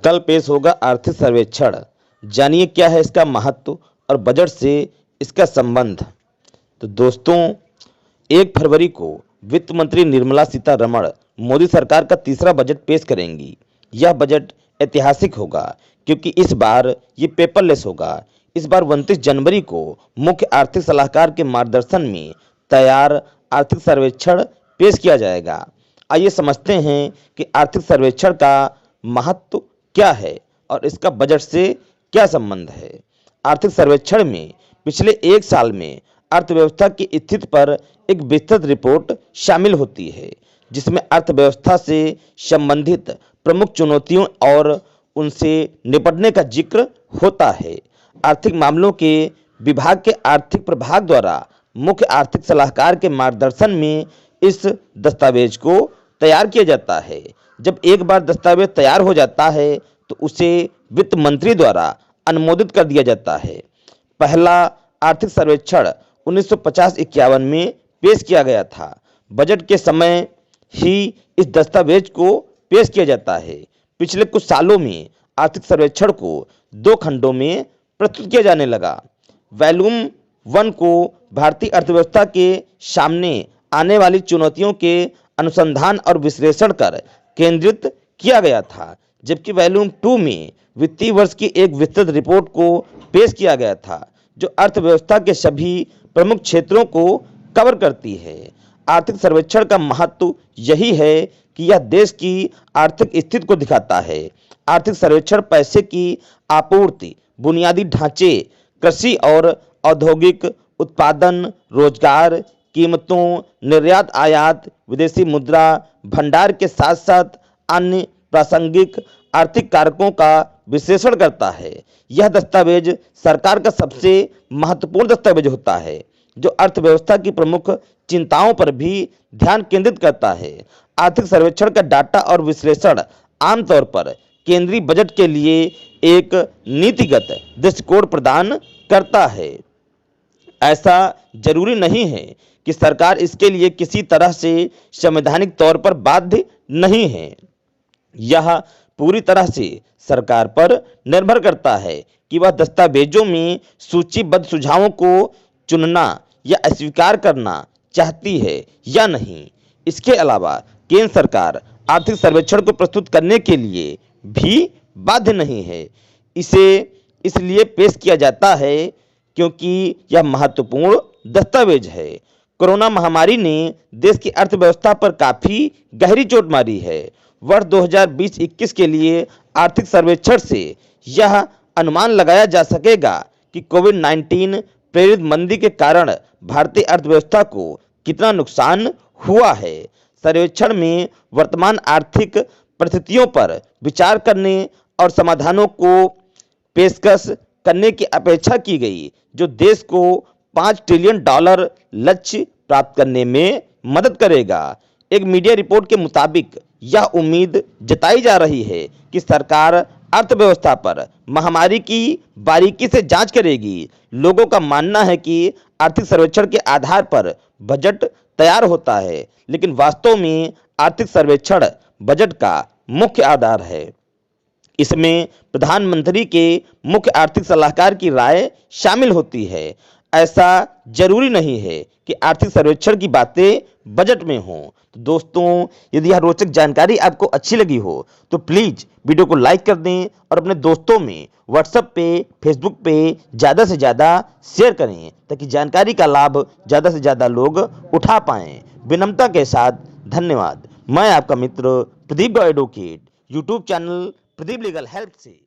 कल पेश होगा आर्थिक सर्वेक्षण। जानिए क्या है इसका महत्व और बजट से इसका संबंध। तो दोस्तों, 1 फरवरी को वित्त मंत्री निर्मला सीतारमण मोदी सरकार का तीसरा बजट पेश करेंगी। यह बजट ऐतिहासिक होगा क्योंकि इस बार ये पेपरलेस होगा। इस बार 29 जनवरी को मुख्य आर्थिक सलाहकार के मार्गदर्शन में तैयार आर्थिक सर्वेक्षण पेश किया जाएगा। आइए समझते हैं कि आर्थिक सर्वेक्षण का महत्व क्या है और इसका बजट से क्या संबंध है। आर्थिक सर्वेक्षण में पिछले 1 साल में अर्थव्यवस्था की स्थिति पर एक विस्तृत रिपोर्ट शामिल होती है, जिसमें अर्थव्यवस्था से संबंधित प्रमुख चुनौतियों और उनसे निपटने का जिक्र होता है। आर्थिक मामलों के विभाग के आर्थिक प्रभाग द्वारा मुख्य आर्थिक सलाहकार के मार्गदर्शन में इस दस्तावेज को तैयार किया जाता है। जब एक बार दस्तावेज तैयार हो जाता है तो उसे वित्त मंत्री द्वारा अनुमोदित कर दिया जाता है। पहला आर्थिक सर्वेक्षण 1950-51 में पेश किया गया था। बजट के समय ही इस दस्तावेज को पेश किया जाता है। पिछले कुछ सालों में आर्थिक सर्वेक्षण को 2 खंडों में प्रस्तुत किया जाने लगा। वॉल्यूम 1 को भारतीय अर्थव्यवस्था के सामने आने वाली चुनौतियों के अनुसंधान और विश्लेषण कर केंद्रित किया गया था, जबकि वॉल्यूम 2 में वित्तीय वर्ष की एक विस्तृत रिपोर्ट को पेश किया गया था, जो अर्थव्यवस्था के सभी प्रमुख क्षेत्रों को कवर करती है। आर्थिक सर्वेक्षण का महत्व यही है कि यह देश की आर्थिक स्थिति को दिखाता है। आर्थिक सर्वेक्षण पैसे की आपूर्ति, बुनियादी ढांचे, कृषि और औद्योगिक उत्पादन, रोजगार, कीमतों, निर्यात आयात, विदेशी मुद्रा भंडार के साथ साथ अन्य प्रासंगिक आर्थिक कारकों का विश्लेषण करता है। यह दस्तावेज सरकार का सबसे महत्वपूर्ण दस्तावेज होता है, जो अर्थव्यवस्था की प्रमुख चिंताओं पर भी ध्यान केंद्रित करता है। आर्थिक सर्वेक्षण का डाटा और विश्लेषण आमतौर पर केंद्रीय बजट के लिए एक नीतिगत दृष्टिकोण प्रदान करता है। ऐसा जरूरी नहीं है कि सरकार इसके लिए किसी तरह से संवैधानिक तौर पर बाध्य नहीं है। यह पूरी तरह से सरकार पर निर्भर करता है कि वह दस्तावेजों में सूचीबद्ध सुझावों को चुनना या अस्वीकार करना चाहती है या नहीं। इसके अलावा केंद्र सरकार आर्थिक सर्वेक्षण को प्रस्तुत करने के लिए भी बाध्य नहीं है। इसे इसलिए पेश किया जाता है क्योंकि यह महत्वपूर्ण दस्तावेज है। कोरोना महामारी ने देश की अर्थव्यवस्था पर काफी गहरी चोट मारी है। वर्ष 2020-21 के लिए आर्थिक सर्वेक्षण से यह अनुमान लगाया जा सकेगा कि कोविड-19 प्रेरित मंदी के कारण भारतीय अर्थव्यवस्था को कितना नुकसान हुआ है। सर्वेक्षण में वर्तमान आर्थिक परिस्थितियों पर विचार करने और समाधानों को पेशकश करने की अपेक्षा की गई, जो देश को $5 ट्रिलियन लक्ष्य प्राप्त करने में मदद करेगा। एक मीडिया रिपोर्ट के मुताबिक यह उम्मीद जताई जा रही है कि सरकार अर्थव्यवस्था पर महामारी की बारीकी से जांच करेगी। लोगों का मानना है कि आर्थिक सर्वेक्षण के आधार पर बजट तैयार होता है, लेकिन वास्तव में आर्थिक सर्वेक्षण बजट का मुख्य आधार है। इसमें प्रधानमंत्री के मुख्य आर्थिक सलाहकार की राय शामिल होती है। ऐसा जरूरी नहीं है कि आर्थिक सर्वेक्षण की बातें बजट में हों। तो दोस्तों, यदि यह रोचक जानकारी आपको अच्छी लगी हो तो प्लीज़ वीडियो को लाइक कर दें और अपने दोस्तों में व्हाट्सएप पे, फेसबुक पे ज़्यादा से ज़्यादा शेयर करें, ताकि जानकारी का लाभ ज़्यादा से ज़्यादा लोग उठा पाएँ। विनम्रता के साथ धन्यवाद। मैं आपका मित्र Pradeep advocate, YouTube channel Pradeep legal help से।